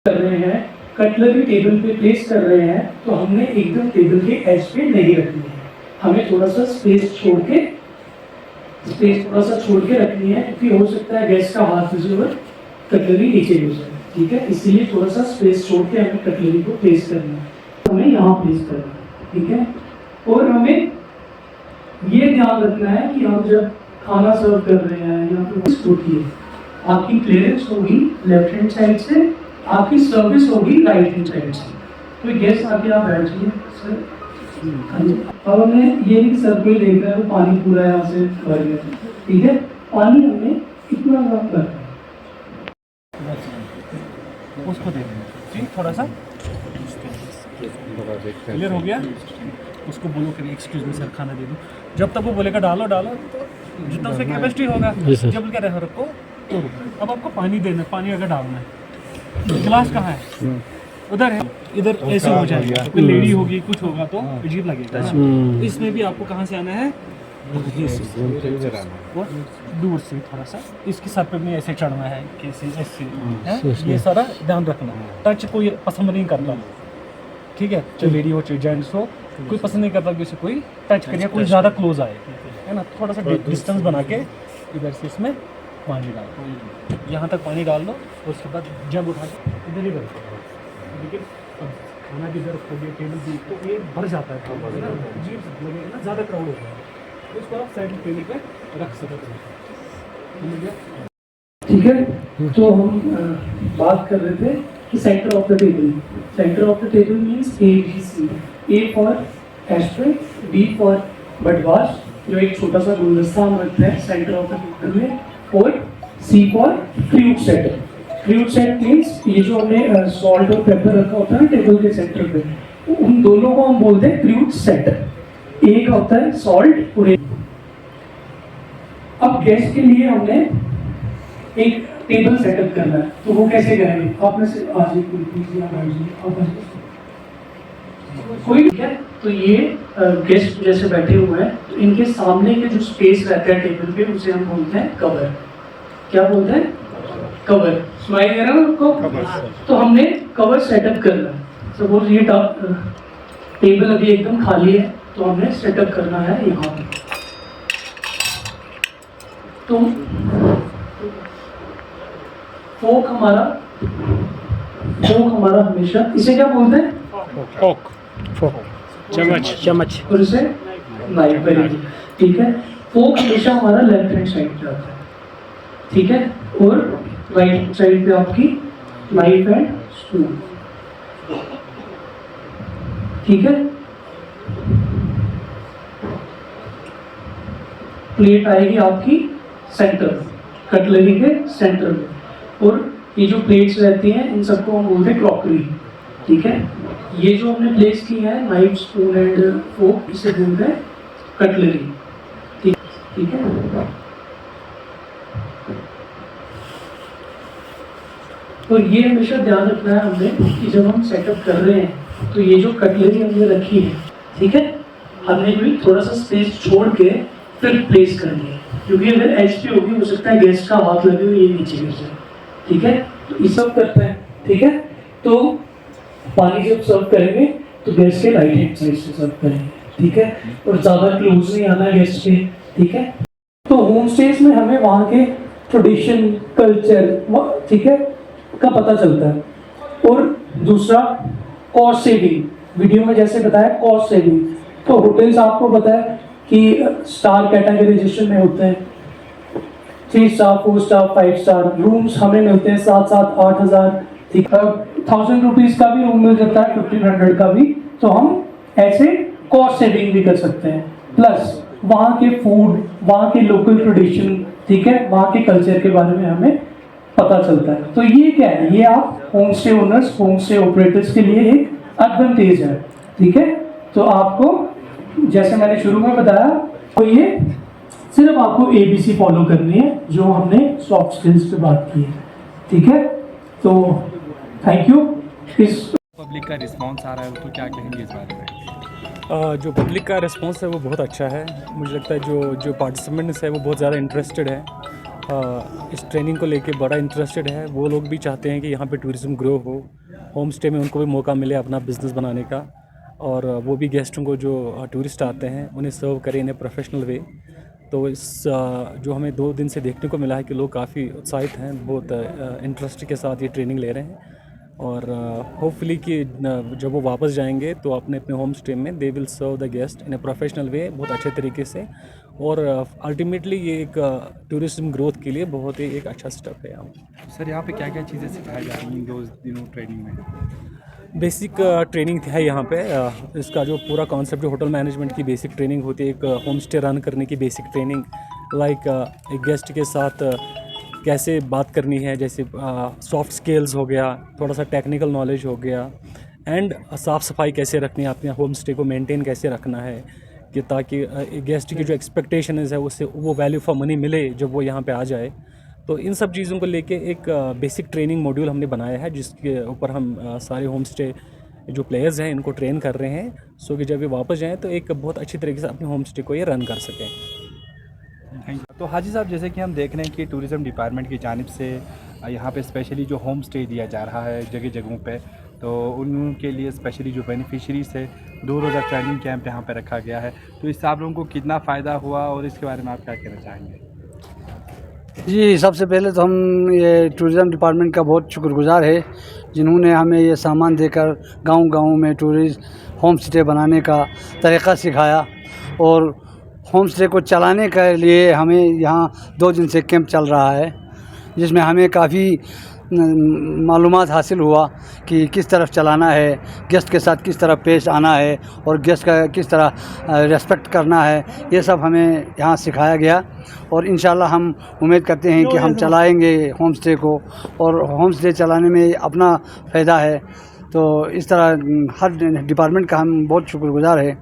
कर रहे हैं, कटलरी टेबल पे प्लेस कर रहे हैं, तो हमने एकदम टेबल के एज पे नहीं रखनी है, हमें थोड़ा सा स्पेस छोड़ के रखनी है, क्योंकि हो सकता है गैस का हाथ जो है कटलरी नीचे हो जाए। ठीक है, इसीलिए थोड़ा सा स्पेस छोड़ के हमें कटलरी को प्लेस करना है, हमें यहाँ प्लेस करना है। ठीक है, और हमें ये ध्यान रखना है कि हम जब खाना सर्व कर रहे हैं या फिर होती है, आपकी क्लियरेंस होगी लेफ्ट हैंड साइड से, आपकी सर्विस होगी राइट हैंड साइड से। कोई गेस्ट आके आप बैठ जाइए सर। हाँ जी, अब हमने ये नहीं सर कोई देख रहा है वो पानी पूरा यहाँ से भर गया। ठीक है, पानी हमने इतना कम करना है, उसको दे देंगे थोड़ा सा। क्लियर हो गया? उसको बोलो कि एक्सक्यूज मी सर खाना दे दो। जब तक वो बोलेगा डालो डालो, तो जितना उसकी कैपेसिटी होगा, जब कह रहे रखो तो अब आपको पानी देना, पानी अगर डालना है, गिलास कहाँ है? उधर है, इधर ऐसे हो जाएगा। कोई लेडी होगी कुछ होगा तो अजीब लगेगा ना। इसमें भी आपको कहाँ से आना है? दूर से थोड़ा सा, इसके सर पे भी ऐसे चढ़ना है, कैसे ऐसे है, ये सारा ध्यान रखना। टच कोई पसंद नहीं करता, ठीक है, चाहे लेडी हो चाहे जेंट्स हो, कोई पसंद नहीं करता कि उसे कोई टच करिए, कोई ज़्यादा क्लोज आए, है ना। थोड़ा सा डिस्टेंस बना के इधर से इसमें पानी डालो, यहाँ तक पानी डाल दो, उसके बाद जब उठा के इधर ही रखो। लेकिन खाना भी इधर रखोगे, टेबल भी, तो ये भर जाता है, अजीब लगेगा ना, ज़्यादा क्राउड होता है, तो इसको आप साइड टेबल पे रख सकते हैं। ठीक है, तो हम बात कर रहे थे कि centre of the table means ABC। A for asterisk, B for बटवाश, जो एक छोटा सा गुलदस्ता हम रखते हैं सेंटर ऑफ द टेबल में, और C for fruit set means ये जो हमने सॉल्ट और पेपर रखा होता है टेबल के सेंटर पे, उन दोनों को हम बोलते हैं फ्रूट सेट। एक होता है सॉल्ट और एक। अब गेस्ट के लिए हमने एक टेबल सेटअप करना है, तो वो कैसे करेंगे? आप में से आज ही कोई ठीक है, तो ये गेस्ट जैसे बैठे हुए हैं, तो इनके सामने के जो स्पेस रहता है टेबल पे, उसे हम बोलते हैं कवर। क्या बोलते हैं? कवर। सुनाई दे रहा है आपको? तो हमने कवर सेटअप करना है। सपोज ये टेबल अभी एकदम खाली है, तो हमने सेटअप करना है यहाँ पे। तो फोक हमारा हमेशा, इसे क्या बोलते हैं? फोक, चम्मच। और इसे नाइफ। ठीक है, फोक हमेशा हमारा लेफ्ट हैंड साइड पे आता है, ठीक है, और राइट हैंड साइड पे आपकी नाइफ एंड स्पून। ठीक है, प्लेट आएगी आपकी सेंटर, कटलरी के सेंटर में, और ये जो प्लेट्स रहती हैं इन सबको हम बोलते हैं क्रॉकरी। ठीक है, ये जो हमने प्लेस की है नाइफ, स्पून एंड फोक, इसे बोलते हैं कटलरी। ठीक है, तो ये हमेशा ध्यान रखना है हमने कि जब हम सेटअप कर रहे हैं, तो ये जो कटलरी हमने रखी है, ठीक है, हमने भी थोड़ा सा स्पेस छोड़ के फिर प्लेस करनी है, क्योंकि अगर एज पे होगी हो सकता है गेस्ट का हाथ लगे हुए ये नीचे गिर जाए। ठीक है, तो ये सब करते हैं। ठीक है, तो पानी जब सर्व करेंगे तो गेस्ट के राइट हैंड साइड से सर्व करेंगे। ठीक है, और ज़्यादा क्लोज नहीं आना गेस्ट के। ठीक है, तो होम स्टेज में हमें वहाँ के ट्रेडिशन, कल्चर, ठीक है, का पता चलता है। और दूसरा कॉस्ट सेविंग, वीडियो में जैसे बताया कॉस्ट सेविंग, तो होटल्स आपको पता है कि स्टार कैटेगराइजेशन में होते हैं, 3 स्टार, 4 स्टार, 5 स्टार। रूम्स हमें मिलते हैं 7-8 हज़ार। ठीक है, 1000 रुपीज़ का भी रूम मिल सकता है, 1500 का भी। तो हम ऐसे कॉस्ट सेविंग भी कर सकते हैं, प्लस वहाँ के फूड, वहाँ के लोकल ट्रेडिशन, ठीक है, वहाँ के कल्चर के बारे में हमें पता चलता है। तो ये क्या है, ये आप home stay owners, home stay operators के लिए एक एडवांटेज है। ठीक है, तो आपको जैसे मैंने शुरू में बताया, तो ये सिर्फ आपको ABC फॉलो करनी है जो हमने सॉफ्ट स्किल्स पे बात की है। ठीक है, तो थैंक यू। इस पब्लिक का रिस्पांस आ रहा है तो क्या कहेंगे इस बारे में? जो पब्लिक का रिस्पांस है वो बहुत अच्छा है। मुझे लगता है जो पार्टिसिपेंट्स है वो बहुत ज़्यादा इंटरेस्टेड है इस ट्रेनिंग को लेके बड़ा इंटरेस्टेड है। वो लोग भी चाहते हैं कि यहाँ पे टूरिज़्म ग्रो हो, होम स्टे में उनको भी मौका मिले अपना बिज़नेस बनाने का, और वो भी गेस्टों को जो टूरिस्ट आते हैं उन्हें सर्व करें इन ए प्रोफेशनल वे। तो इस जो हमें 2 दिन से देखने को मिला है कि लोग काफ़ी उत्साहित हैं, बहुत इंटरेस्ट के साथ ये ट्रेनिंग ले रहे हैं, और होपफुली कि जब वो वापस जाएंगे तो अपने अपने होम स्टे में they will serve the guest in a professional way, बहुत अच्छे तरीके से, और अल्टीमेटली ये एक टूरिज्म ग्रोथ के लिए बहुत ही एक अच्छा स्टेप है यहाँ। सर यहाँ पे क्या क्या चीज़ें सिखाई जा रही हैं इन 2 दिनों ट्रेनिंग में? बेसिक ट्रेनिंग है यहाँ पे। इसका जो पूरा कॉन्सेप्ट जो होटल मैनेजमेंट की बेसिक ट्रेनिंग होती है, एक होम स्टे रन करने की बेसिक ट्रेनिंग, लाइक एक गेस्ट के साथ कैसे बात करनी है, जैसे सॉफ्ट स्किल्स हो गया, थोड़ा सा टेक्निकल नॉलेज हो गया, एंड साफ़ सफाई कैसे रखनी है, अपने होम स्टे को मेंटेन कैसे रखना है, कि ताकि गेस्ट की जो एक्सपेक्टेशन है उससे वो वैल्यू फॉर मनी मिले जब वो यहाँ पे आ जाए। तो इन सब चीज़ों को लेके एक बेसिक ट्रेनिंग मॉड्यूल हमने बनाया है, जिसके ऊपर हम सारे होम स्टे जो प्लेयर्स हैं इनको ट्रेन कर रहे हैं, सो कि जब ये वापस जाएँ तो एक बहुत अच्छी तरीके से अपने होम स्टे को ये रन कर सकें। Thank you. तो हाजी साहब, जैसे कि हम देख रहे हैं कि टूरिज़्म डिपार्टमेंट की जानिब से यहाँ पे स्पेशली जो होम स्टे दिया जा रहा है जगह जगहों पे, तो उनके लिए स्पेशली जो बेनिफिशरीज़ है 2 रोज़ा ट्रेनिंग कैंप यहाँ पे रखा गया है, तो इससे आप लोगों को कितना फ़ायदा हुआ और इसके बारे में आप क्या कहना चाहेंगे? जी, सबसे पहले तो हम ये टूरिज़्म डिपार्टमेंट का बहुत शुक्रगुज़ार है, जिन्होंने हमें ये सामान देकर गांव-गांव में टूरिस्ट होम स्टे बनाने का तरीक़ा सिखाया, और होम स्टे को चलाने के लिए हमें यहाँ 2 दिन से कैंप चल रहा है, जिसमें हमें काफ़ी मालूमात हासिल हुआ कि किस तरफ चलाना है, गेस्ट के साथ किस तरह पेश आना है, और गेस्ट का किस तरह रेस्पेक्ट करना है, ये सब हमें यहाँ सिखाया गया। और इंशाल्लाह हम उम्मीद करते हैं कि हम चलाएंगे होम स्टे को, और होम स्टे चलाने में अपना फ़ायदा है। तो इस तरह हर डिपार्टमेंट का हम बहुत शुक्रगुज़ार है।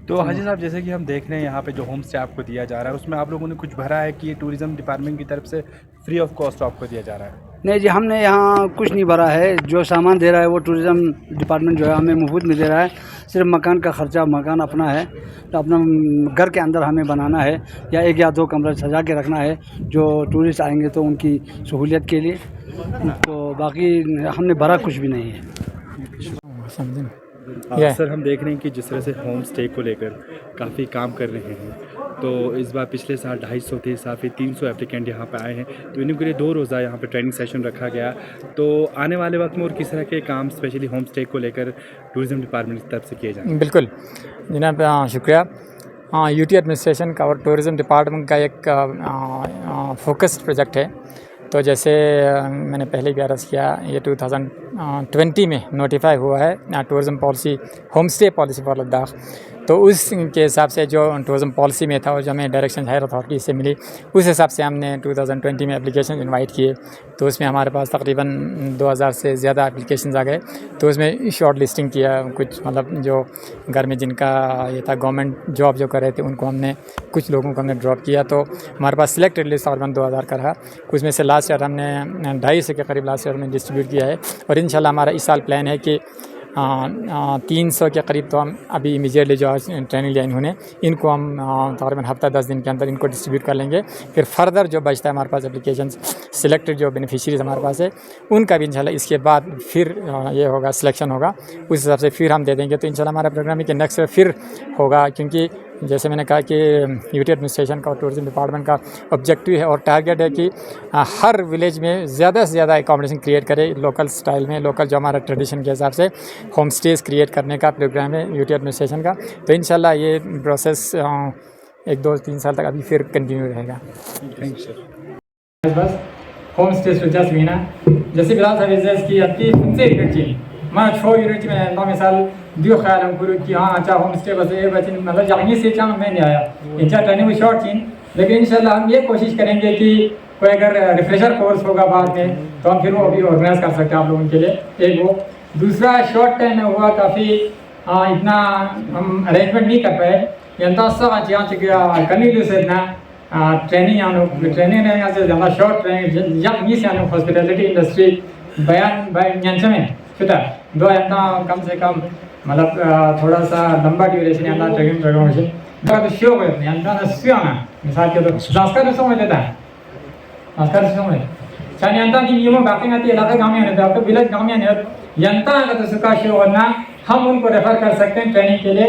तो हाजी साहब, जैसे कि हम देख रहे हैं यहाँ पे जो होम स्टे आपको दिया जा रहा है, उसमें आप लोगों ने कुछ भरा है कि ये टूरिज़्म डिपार्टमेंट की तरफ से फ्री ऑफ कॉस्ट आपको दिया जा रहा है? नहीं जी, हमने यहाँ कुछ नहीं भरा है। जो सामान दे रहा है वो टूरिज़्म डिपार्टमेंट जो है हमें मुफ्त में दे रहा है। सिर्फ मकान का ख़र्चा, मकान अपना है, तो अपना घर के अंदर हमें बनाना है, या 1 या 2 कमरा सजा के रखना है जो टूरिस्ट आएंगे तो उनकी सहूलियत के लिए। तो बाकी हमने भरा कुछ भी नहीं है। सर, हम देख रहे हैं कि जिस तरह से होम स्टे को लेकर काफ़ी काम कर रहे हैं, तो इस बार पिछले साल 250 थे, साथ ही 300 एप्लीकेंट यहाँ पे आए हैं, तो इन्हीं के लिए 2 रोज़ा यहाँ पे ट्रेनिंग सेशन रखा गया। तो आने वाले वक्त में और किस तरह के काम स्पेशली होम स्टे को लेकर टूरिज़्म डिपार्टमेंट की तरफ से किए जाएंगे? बिल्कुल जनाब, शुक्रिया। यूटी एडमिनिस्ट्रेशन का और टूरिज़्म डिपार्टमेंट का एक फोकस्ड प्रोजेक्ट है। तो जैसे मैंने पहले भी अर्ज़ किया, ये 2020 में नोटिफाई हुआ है tourism policy, home stay policy for Ladakh. तो उसके हिसाब से जो टूरिज़्म पॉलिसी में था और जो हमें डायरेक्शन हायर अथॉरिटी से मिली, उस हिसाब से हमने 2020 में एप्लीकेशन इनवाइट किए। तो उसमें हमारे पास तकरीबन 2000 से ज़्यादा एप्लीकेशंस आ गए। तो उसमें शॉर्ट लिस्टिंग किया, कुछ मतलब जो घर में जिनका ये था गवर्नमेंट जॉब जो कर रहे थे उनको हमने, कुछ लोगों को हमने ड्रॉप किया। तो हमारे पास सिलेक्टेड लिस्ट तकरीबन 2000 का रहा। उसमें से लास्ट ईयर हमने 250 के करीब लास्ट ईयर में डिस्ट्रीब्यूट किया है, और इंशाल्लाह हमारा इस साल प्लान है कि 300 के करीब तो हम अभी इमीडिएटली जो ट्रेनिंग लिया इन्होंने, इनको हम तकरीबन हफ्ता 10 दिन के अंदर इनको डिस्ट्रीब्यूट कर लेंगे। फिर फर्दर जो बचता है हमारे पास एप्लीकेशंस, सिलेक्टेड जो बेनिफिशरीज हमारे पास है, उनका भी इंशाल्लाह इसके बाद फिर ये होगा, सिलेक्शन होगा, उस हिसाब से फिर हम दे देंगे। तो इंशाल्लाह हमारा प्रोग्राम है कि नेक्स्ट फिर होगा, क्योंकि जैसे मैंने कहा कि यूटी एडमिनिस्ट्रेशन का और टूरिज़्म डिपार्टमेंट का ऑब्जेक्टिव है और टारगेट है कि हर विलेज में ज़्यादा से ज़्यादा एकोमोडेशन क्रिएट करे, लोकल स्टाइल में, लोकल जो हमारा ट्रेडिशन के हिसाब से होम स्टेज क्रिएट करने का प्रोग्राम है यूटी एडमिनिस्ट्रेशन का। तो इंशाल्लाह ये प्रोसेस 1, 2, 3 साल तक अभी फिर कंटिन्यू रहेगा। Thank you sir. बस होम स्टे सुजास मीना जैसे बिलाल साहब की आपकी उनसे यूनिटी मैं छो यूनिटी में नौ मिसाल दियो ख्याल हम करूँ कि हाँ अच्छा होम स्टे बस ये बच्चे मतलब जाएंगे से चाह मैं नहीं आया इंचा ट्रेनिंग में शॉर्ट थी, लेकिन इंशाल्लाह हम ये कोशिश करेंगे कि कोई अगर रिफ्रेशर कोर्स होगा बाद में तो हम फिर वो अभी ऑर्गेनाइज कर सकते हैं आप लोगों के लिए। एक वो, दूसरा शॉर्ट टाइम में हुआ काफ़ी इतना हम अरेंजमेंट नहीं कर पाए, कन्वीन्यू से इतना ट्रेनिंग यहाँ से ज़्यादा शॉर्ट ट्रेनिंग से हॉस्पिटलिटी इंडस्ट्री बयान में शुदा दो कम से कम मतलब थोड़ा सा लंबा ड्यूरेशन यहाँ ट्रेनिंग प्रोग्राम से तो शो मिसाल के तो संस्कार समझ लेता है नमस्कार समोर छान यंता की नियमों बाकी आती इलाका गाँव में रहते हैं विलेज गाँव में यंता अगर तो सुखा शो होना हम उनको रेफर कर सकते हैं ट्रेनिंग के लिए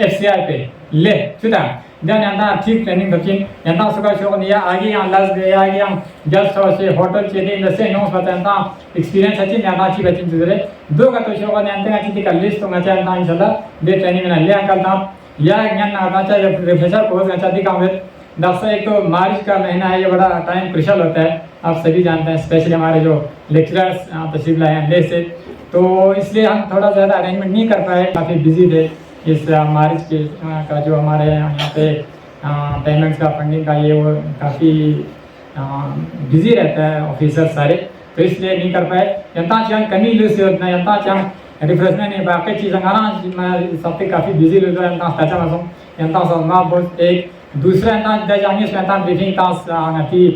FCI पे ले सुधा जन यंता ठीक ट्रेनिंग बच्चीन यंता सुखा शो होने या आगे यहाँ लस गए आगे यहाँ गेस्ट हाउस से होटल चेते इंडस्ट्री नोस बता यंता एक्सपीरियंस अच्छी यंता अच्छी बच्चीन तुझे दो का तो शो होने यंता अच्छी थी कर लिस्ट तो मैं चाहता हूँ इंशाल्लाह दे ट्रेनिंग में ले अंकल था या ज्ञान ना चाहिए रिफ्रेशर कोर्स अच्छा थी काम दस एक तो मार्च का महीना है, ये बड़ा टाइम क्रुशल होता है, आप सभी जानते हैं, स्पेशली हमारे जो लेक्चरर्स तशरीफ लाए हैं ले से, तो इसलिए हम थोड़ा ज़्यादा अरेंजमेंट नहीं कर पाए, काफ़ी बिजी थे इस मार्च के का जो हमारे यहाँ पे पेमेंट्स का फंडिंग का ये वो काफ़ी बिजी रहता है ऑफिसर सारे, तो इसलिए नहीं कर पाए। यंता चांग कमी लूस होता है, यंता चांग रिफ्रेशमेंट नहीं बाकी चीज़ें गाना सब काफ़ी बिजी लूस है, यंता सचा मसम यंता सब बहुत एक दूसरा यंता जाएंगे यंता ब्रीफिंग तास थी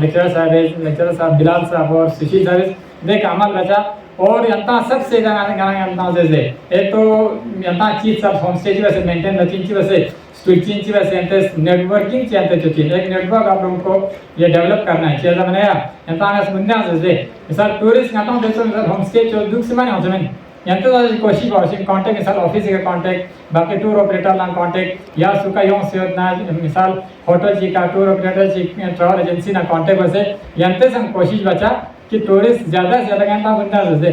लेक्चरर साहब बिलाल साहब और सुशील साहब देख अमल बचा और यंता सबसे गाना यंता जैसे एक तो यंता चीज सब होम स्टे वैसे मेंटेन बचिंची वैसे स्विचिंची वैसे यंते नेटवर्किंग ची यंते चुची एक नेटवर्क आप लोगों को ये डेवलप करना है चीज़ मैंने यंता आगे सुनना जैसे मिसाल टूरिस्ट गाता हूँ जैसे मिसाल होम स्टे जो दुख से मैंने होते हैं यंते तो कोशिश वाशिंग कांटेक्ट मिसाल ऑफिस का कांटेक्ट बाकी टूर ऑपरेटर ना कांटेक्ट या सुका यों से होता है मिसाल होटल जी का टूर ऑपरेटर जी ट्रैवल एजेंसी ना कांटेक्ट वैसे यंते से हम कोशिश बचा कि टूरिस्ट ज़्यादा से ज़्यादा कहता बंदा जैसे